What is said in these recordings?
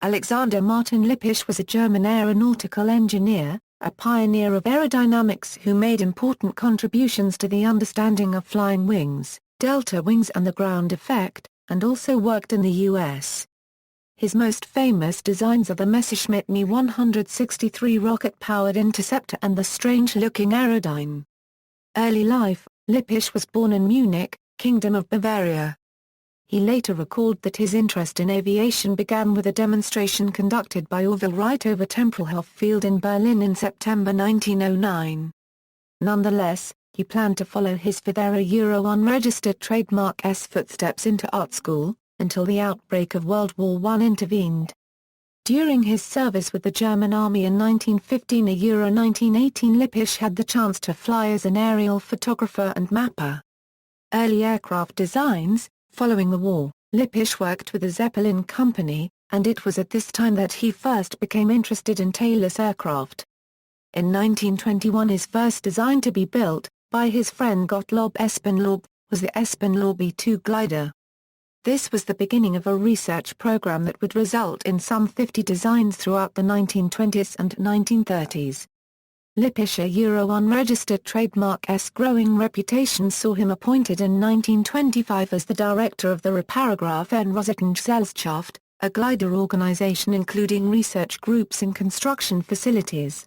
Alexander Martin Lippisch was a German aeronautical engineer, a pioneer of aerodynamics who made important contributions to the understanding of flying wings, delta wings and the ground effect, and also worked in the U.S. His most famous designs are the Messerschmitt Me 163 rocket-powered interceptor and the strange-looking Aerodyne. Early life: Lippisch was born in Munich, Kingdom of Bavaria. He later recalled that his interest in aviation began with a demonstration conducted by Orville Wright over Tempelhof Field in Berlin in September 1909. Nonetheless, he planned to follow his father Euro unregistered trademark S footsteps into art school, until the outbreak of World War I intervened. During his service with the German Army in 1915 and Euro 1918, Lippisch had the chance to fly as an aerial photographer and mapper. Early aircraft designs: following the war, Lippisch worked with the Zeppelin Company, and it was at this time that he first became interested in tailless aircraft. In 1921, his first design to be built, by his friend Gottlob Espenlaub, was the Espenlaub E2 glider. This was the beginning of a research program that would result in some 50 designs throughout the 1920s and 1930s. Lippisch, a Euro unregistered trademark S growing reputation saw him appointed in 1925 as the director of the Reparagraph and Gesellschaft, a glider organization including research groups and construction facilities.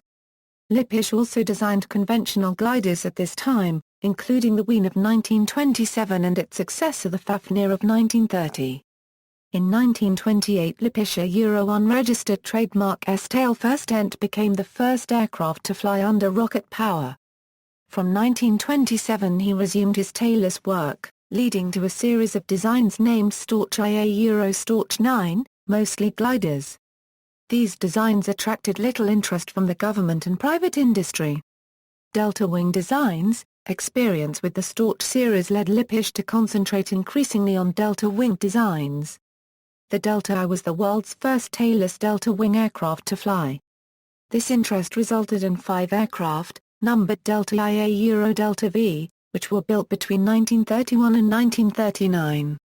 Lippisch also designed conventional gliders at this time, including the WWII of 1927 and its successor the Fafnir of 1930. In 1928, Lippisch, a Euro unregistered trademark S-tail first Ent became the first aircraft to fly under rocket power. From 1927 he resumed his tailless work, leading to a series of designs named Storch IA Euro Storch 9, mostly gliders. These designs attracted little interest from the government and private industry. Delta wing designs: experience with the Storch series led Lippisch to concentrate increasingly on delta wing designs. The Delta I was the world's first tailless delta wing aircraft to fly. This interest resulted in 5 aircraft, numbered Delta IA Euro Delta V, which were built between 1931 and 1939.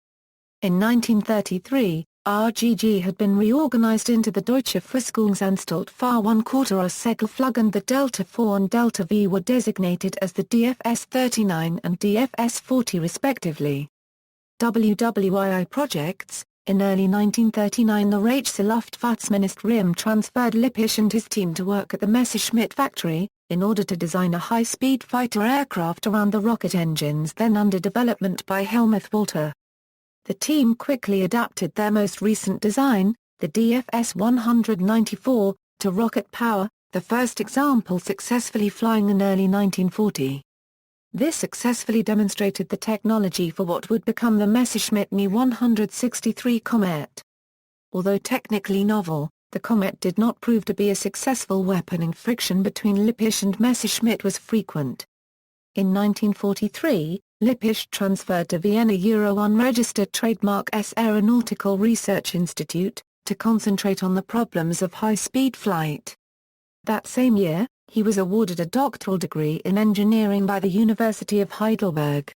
In 1933, RGG had been reorganized into the Deutsche Flugzeuganstalt Fahr-1/4-Segelflug, and the Delta IV and Delta V were designated as the DFS-39 and DFS-40 respectively. WWII projects: in early 1939 the Reichsluftfahrtsministerium transferred Lippisch and his team to work at the Messerschmitt factory, in order to design a high-speed fighter aircraft around the rocket engines then under development by Helmuth Walter. The team quickly adapted their most recent design, the DFS-194, to rocket power, the first example successfully flying in early 1940. This successfully demonstrated the technology for what would become the Messerschmitt Me 163 Comet. Although technically novel, the Comet did not prove to be a successful weapon, and friction between Lippisch and Messerschmitt was frequent. In 1943, Lippisch transferred to Vienna Euro unregistered trademark S Aeronautical Research Institute, to concentrate on the problems of high-speed flight. That same year, he was awarded a doctoral degree in engineering by the University of Heidelberg.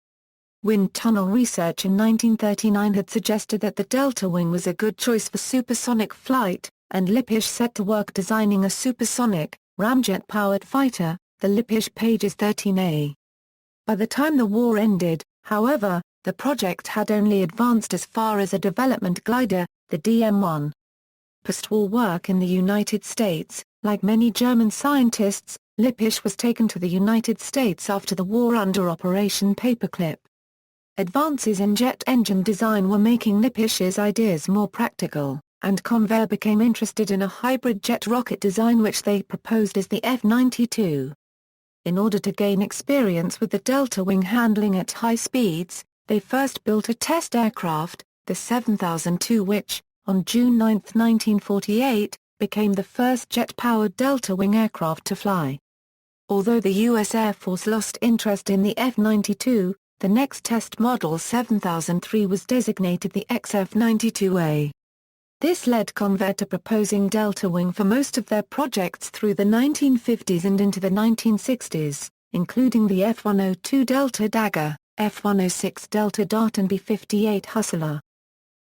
Wind tunnel research in 1939 had suggested that the delta wing was a good choice for supersonic flight, and Lippisch set to work designing a supersonic, ramjet-powered fighter, the Lippisch Pages 13A. By the time the war ended, however, the project had only advanced as far as a development glider, the DM-1. Post-war work in the United States: like many German scientists, Lippisch was taken to the United States after the war under Operation Paperclip. Advances in jet engine design were making Lippisch's ideas more practical, and Convair became interested in a hybrid jet rocket design which they proposed as the F-92. In order to gain experience with the delta wing handling at high speeds, they first built a test aircraft, the 7002, which, on June 9, 1948, became the first jet-powered delta wing aircraft to fly. Although the U.S. Air Force lost interest in the F-92, the next test model 7003 was designated the XF-92A. This led Convair to proposing delta wing for most of their projects through the 1950s and into the 1960s, including the F-102 Delta Dagger, F-106 Delta Dart and B-58 Hustler.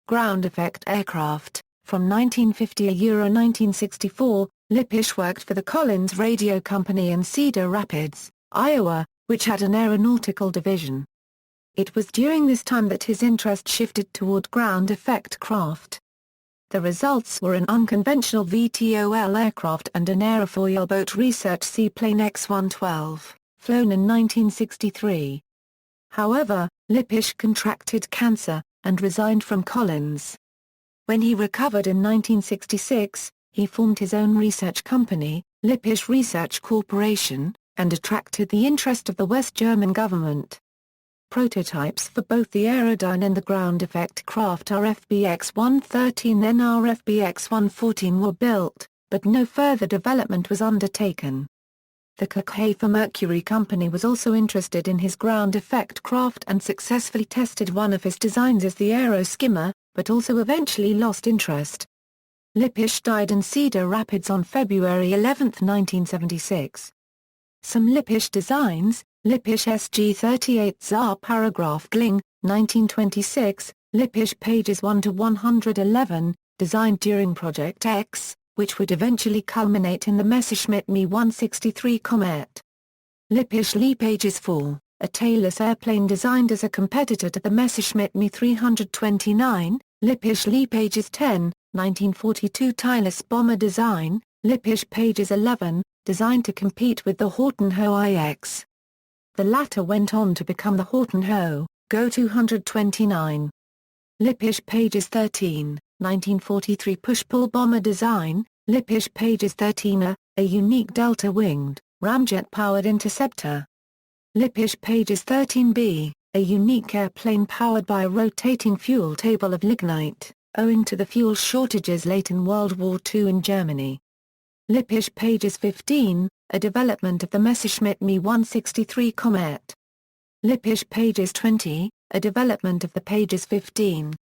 Ground effect aircraft: from 1950 to 1964, Lippisch worked for the Collins Radio Company in Cedar Rapids, Iowa, which had an aeronautical division. It was during this time that his interest shifted toward ground effect craft. The results were an unconventional VTOL aircraft and an aerofoil boat research seaplane X-112, flown in 1963. However, Lippisch contracted cancer, and resigned from Collins. When he recovered in 1966, he formed his own research company, Lippisch Research Corporation, and attracted the interest of the West German government. Prototypes for both the Aerodyne and the ground effect craft RFBX-113 then RFBX-114 were built, but no further development was undertaken. The Cuxhaven Mercury Company was also interested in his ground effect craft and successfully tested one of his designs as the Aero Skimmer, but also eventually lost interest. Lippisch died in Cedar Rapids on February 11, 1976. Some Lippisch designs: Lippisch SG-38 Tsar Paragraph Gling, 1926, Lippisch pages 1 to 111, designed during Project X, which would eventually culminate in the Messerschmitt Me 163 Comet. Lippisch Lee pages 4, a tailless airplane designed as a competitor to the Messerschmitt Me 329, Lippisch Lee pages 10, 1942 tailless bomber design, Lippisch pages 11, designed to compete with the Horton Ho IX. The latter went on to become the Horton Ho Go 229. Lippisch pages 13, 1943 push-pull bomber design, Lippisch pages 13 a unique delta-winged, ramjet-powered interceptor. Lippisch pages 13b, a unique airplane powered by a rotating fuel table of lignite, owing to the fuel shortages late in World War II in Germany. Lippisch pages 15, a development of the Messerschmitt Me 163 Comet. Lippisch pages 20, a development of the pages 15.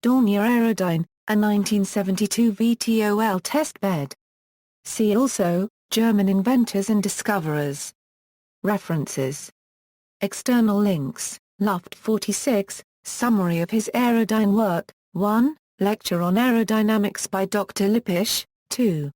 Dornier Aerodyne, a 1972 VTOL testbed. See also, German inventors and discoverers. References. External links: Luft 46, summary of his Aerodyne work, 1, lecture on aerodynamics by Dr. Lippisch, 2.